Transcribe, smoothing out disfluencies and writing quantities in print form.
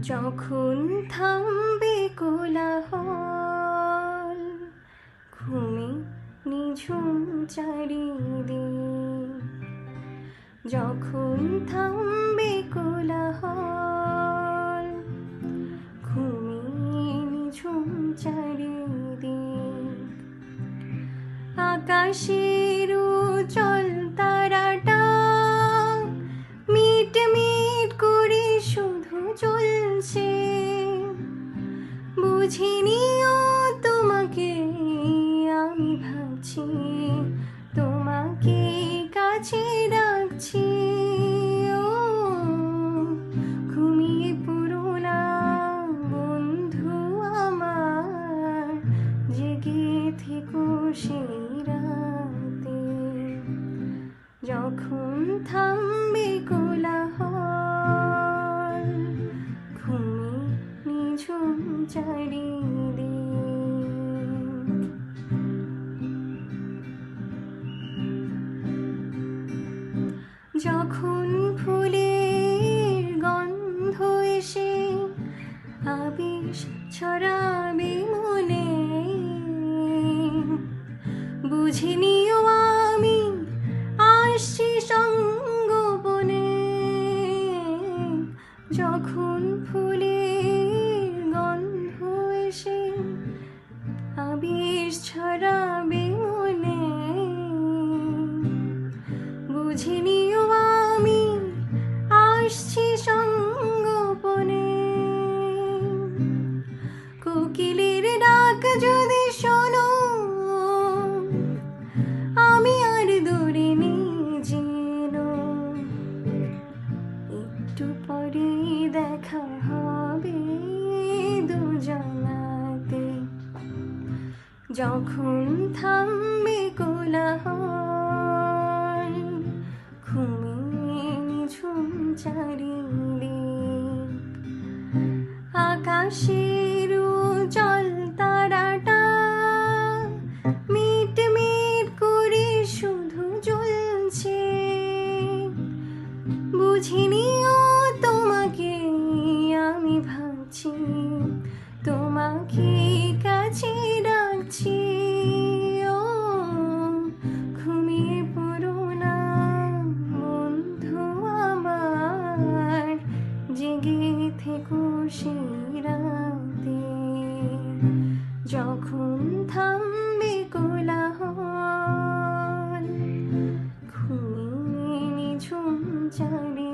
যখন থামবে কোলাহল, ঘুমে নিঝুম চারিদিক। যখন থামবে কোলাহল, ঘুমে নিঝুম চারিদিক। আকাশের উজ্জ্বল তারাটা মিট মিট করে শুধু জ্বলছে। বুঝিনিও তোমাকে আমি ভাবছি, তোমাকে কাছে রাখছি। ও ঘুমিয়ে পড়ো না বন্ধু আমার, জেগে থেকো সেই রাতে। যখন থামবে কোলাহল, ঘুমে নিঝুম চারিদিক। যখন ফুলের গন্ধ এসে আবেশ ছড়াবে মনে, বুঝে নিও আমি আসছি সঙ্গোপনে। যখন ফুলের গন্ধ এসে আবেশ ছড়াবে মনে, বুঝে নিও আমি আসছি সঙ্গোপনে। কোকিলের ডাক যদি শোনো, আমি আর দূরে নেই যেন। একটু পরে দেখা হবে দুজনাতে। যখন থামবে কোলাহল, ঘুমে নিঝুম চারিদিক। আকাশের উজ্জ্বল তারাটা মিট মিট করে শুধু জ্বলছে। বুঝিনিও তোমাকে আমি ভাবছি, তোমাকে কাছে রাখছি। ও ঘুমিয়ে পড়ো না বন্ধু আমার, জেগে থেকো সেই রাতে। যখন থামবে কোলাহল, ঘুমিয়ে নিঝুম চারি